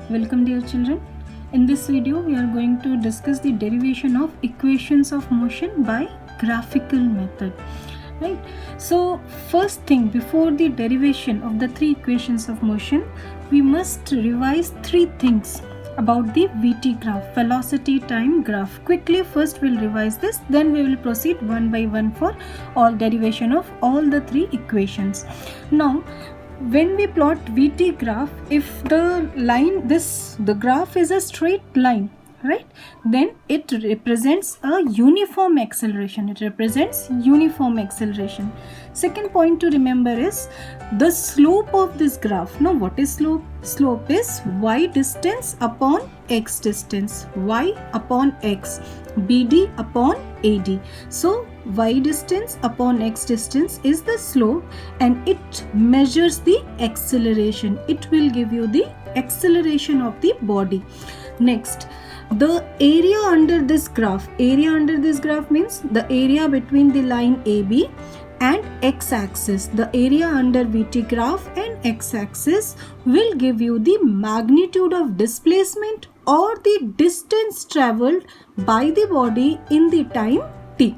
Welcome dear children. In this video we are going to discuss the derivation of equations of motion by graphical method. Right. So first thing, before the derivation of the three equations of motion, we must revise three things about the VT graph, velocity time graph. Quickly first we'll revise this, then we will proceed one by one for all derivation of all the three equations. Now when we plot VT graph, if the graph is a straight line, right, then it represents a uniform acceleration. Second point to remember is the slope of this graph. Now what is slope? Slope is y distance upon x distance, y upon x, BD upon AD. So y distance upon x distance is the slope and it measures the acceleration. It will give you the acceleration of the body. Next, the area under this graph. Area under this graph means the area between the line AB and x-axis. The area under VT graph and x-axis will give you the magnitude of displacement or the distance traveled by the body in the time t.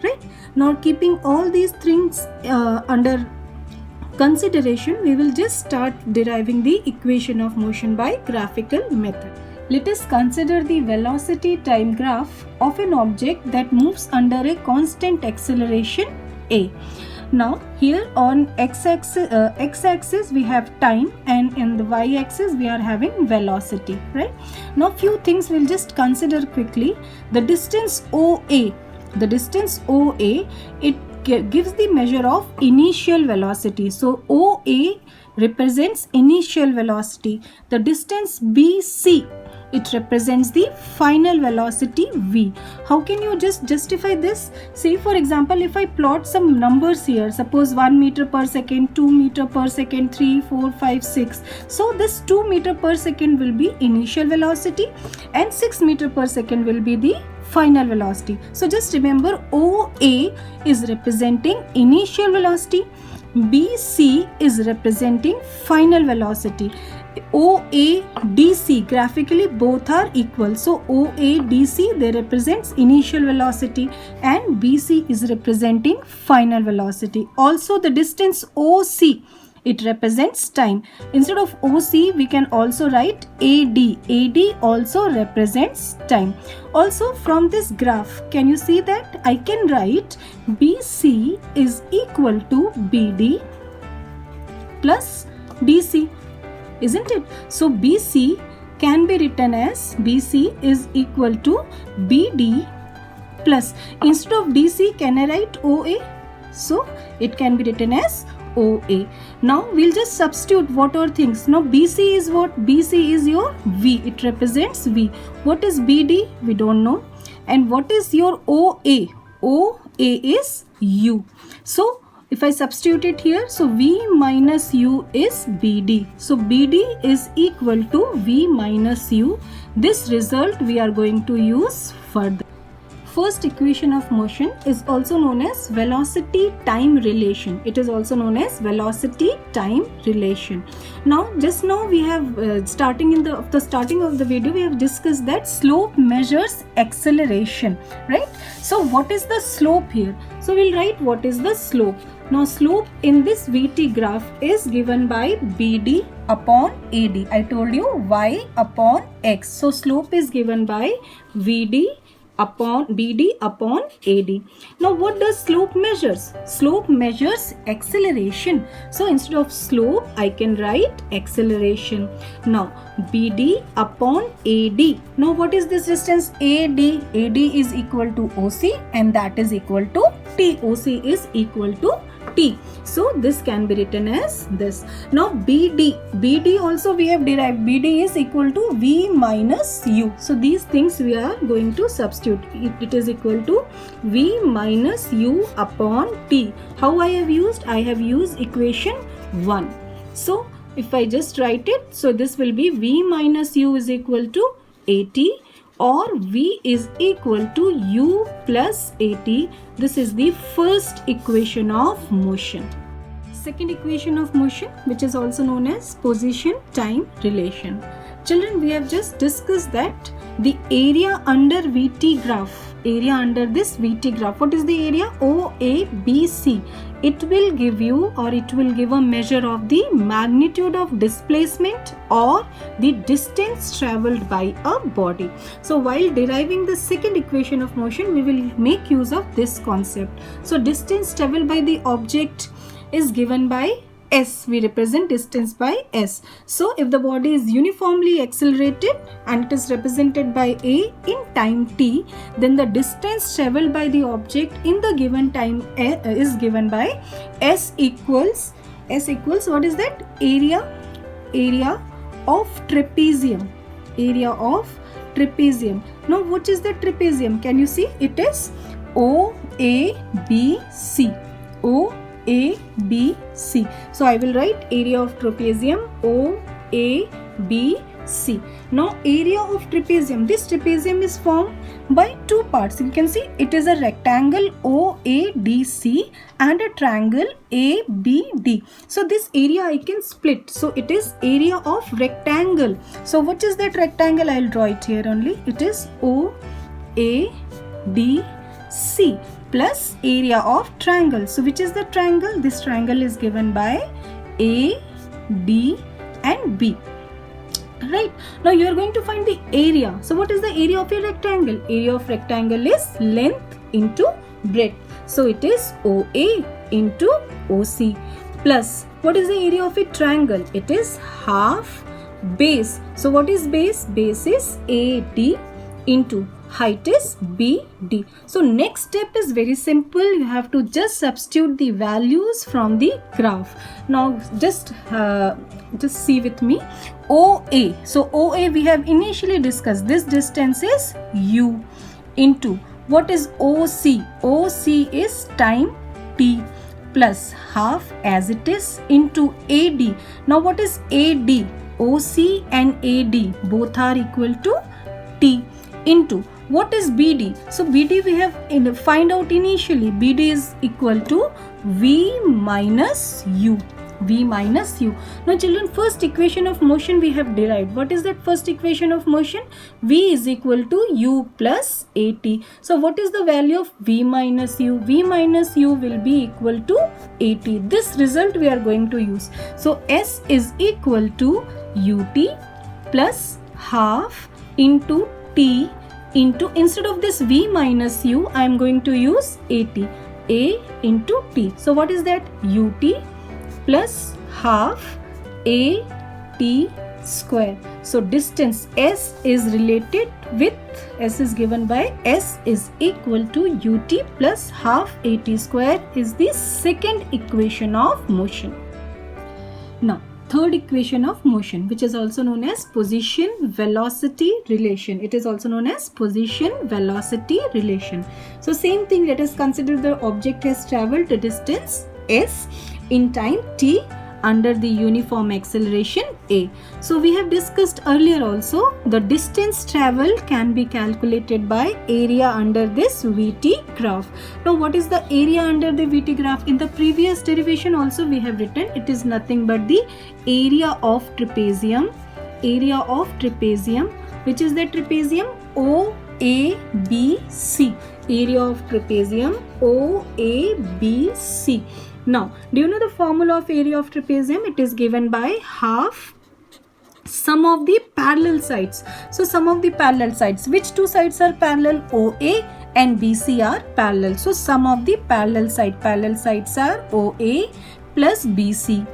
Right? Now keeping all these things under consideration, we will just start deriving the equation of motion by graphical method. Let us consider the velocity time graph of an object that moves under a constant acceleration a. Now here on x-axis we have time and in the y-axis we are having velocity, right? Now few things we'll just consider quickly. The distance OA, it gives the measure of initial velocity. So OA represents initial velocity. The distance BC, it represents the final velocity V. How can you just justify this? Say for example, if I plot some numbers here, suppose 1 meter per second, 2 meter per second, 3, 4, 5, 6. So this 2 meter per second will be initial velocity and 6 meter per second will be the final velocity. So just remember, OA is representing initial velocity, BC is representing final velocity. OA, DC, graphically both are equal. So OA, DC, they represents initial velocity and BC is representing final velocity. Also the distance OC, it represents time. Instead of OC, we can also write AD. AD also represents time. Also from this graph, can you see that I can write BC is equal to BD plus DC, isn't it? So BC can be written as BC is equal to BD plus, instead of DC, can I write OA? So it can be written as OA. Now we'll just substitute what are things. Now BC is what? BC is your V. It represents V. What is BD? We don't know. And what is your OA? OA is U. So if I substitute it here, so V minus U is BD. So BD is equal to V minus U. This result we are going to use further. First equation of motion is also known as velocity time relation. It is also known as velocity time relation. Now just now we have starting of the video we have discussed that slope measures acceleration, right? So what is the slope here? So we'll write what is the slope. Now slope in this VT graph is given by BD upon AD. I told you y upon x. So slope is given by VD upon BD upon AD. Now what does slope measures? Slope measures acceleration. So instead of slope, I can write acceleration. Now BD upon AD. Now what is this distance? AD. AD is equal to OC and that is equal to T. OC is equal to T. So this can be written as this. Now BD. BD also we have derived. BD is equal to V minus U. So these things we are going to substitute. It is equal to V minus U upon T. How I have used? I have used equation 1. So if I just write it, so this will be V minus U is equal to AT or V is equal to U plus AT. This is the first equation of motion. second equation of motion, which is also known as position-time relation. Children, we have just discussed that the area under VT graph, what is the area? OABC. It will give you, or it will give a measure of the magnitude of displacement or the distance traveled by a body. So while deriving the second equation of motion, we will make use of this concept. So distance traveled by the object is given by S. We represent distance by S. So if the body is uniformly accelerated and it is represented by A in time t, then the distance traveled by the object in the given time is given by S equals what is that? Area of trapezium. Area of trapezium. Now what is the trapezium? Can you see? It is OABC. OABC. So I will write area of trapezium OABC. Now area of trapezium. This trapezium is formed by two parts. You can see it is a rectangle OADC and a triangle ABD. So this area I can split. So it is area of rectangle. So what is that rectangle? I will draw it here only. It is OADC plus area of triangle. So which is the triangle? This triangle is given by A, D and B. Right. Now you are going to find the area. So what is the area of a rectangle? Area of rectangle is length into breadth. So it is OA into OC plus what is the area of a triangle? It is half base. So what is base? Base is AD into height is BD. So next step is very simple. You have to just substitute the values from the graph. Now just see with me. OA. So OA we have initially discussed. This distance is U into what is OC? OC is time T plus half as it is into AD. Now what is AD? OC and AD both are equal to T into what is BD? So BD we have find out initially. BD is equal to V minus U. V minus U. Now children, first equation of motion we have derived. What is that first equation of motion? V is equal to U plus AT. So what is the value of V minus U? V minus U will be equal to AT. This result we are going to use. So S is equal to UT plus half into T into, instead of this V minus U, I am going to use AT. A into T. So what is that? UT plus half AT square. So distance S is related with, S is given by S is equal to UT plus half AT square is the second equation of motion. Now third equation of motion, which is also known as position velocity relation. It is also known as position velocity relation. So same thing, let us consider the object has traveled the distance S in time t under the uniform acceleration A. So we have discussed earlier also, the distance traveled can be calculated by area under this VT graph. Now what is the area under the VT graph? In the previous derivation also we have written, it is nothing but the area of trapezium. Area of trapezium, which is the trapezium OABC. Area of trapezium OABC. Now, do you know the formula of area of trapezium? It is given by half sum of the parallel sides. So, sum of the parallel sides. Which two sides are parallel? OA and BC are parallel. So, sum of the parallel sides are OA plus BC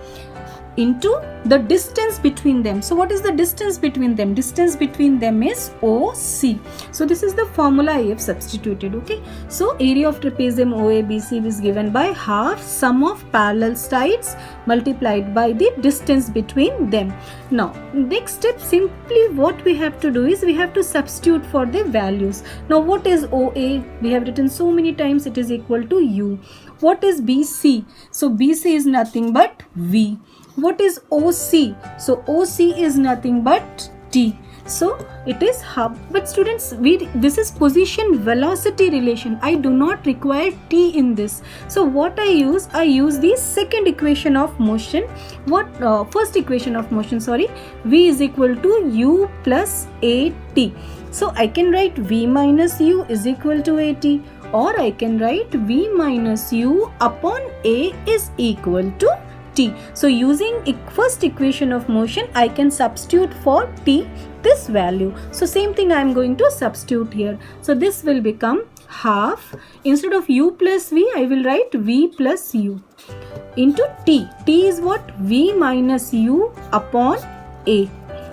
into the distance between them. So what is the distance between them? Distance between them is OC. So this is the formula I have substituted. Okay. So area of trapezium OABC is given by half sum of parallel sides multiplied by the distance between them. Now next step, simply what we have to do is we have to substitute for the values. Now what is OA? We have written so many times, it is equal to U. What is BC? So BC is nothing but V. What is OC? So OC is nothing but T. So it is half. But students, this is position velocity relation. I do not require t in this. So what I use the second equation of motion. First equation of motion, sorry. V is equal to u plus at. So I can write v minus u is equal to at, or I can write v minus u upon a is equal to t. So using first equation of motion, I can substitute for t this value. So same thing I am going to substitute here. So this will become half. Instead of u plus v, I will write v plus u into t. T is what? V minus u upon a.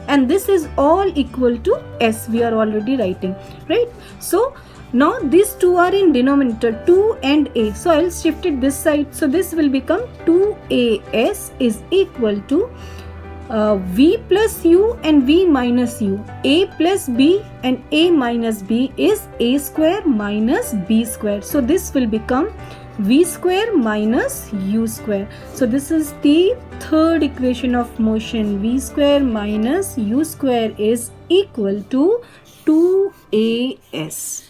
And this is all equal to s. We are already writing, right? So now these two are in denominator, 2 and a. So I will shift it this side. So this will become 2as is equal to v plus u and v minus u. A plus b and a minus b is a square minus b square. So this will become v square minus u square. So this is the third equation of motion. V square minus u square is equal to 2as.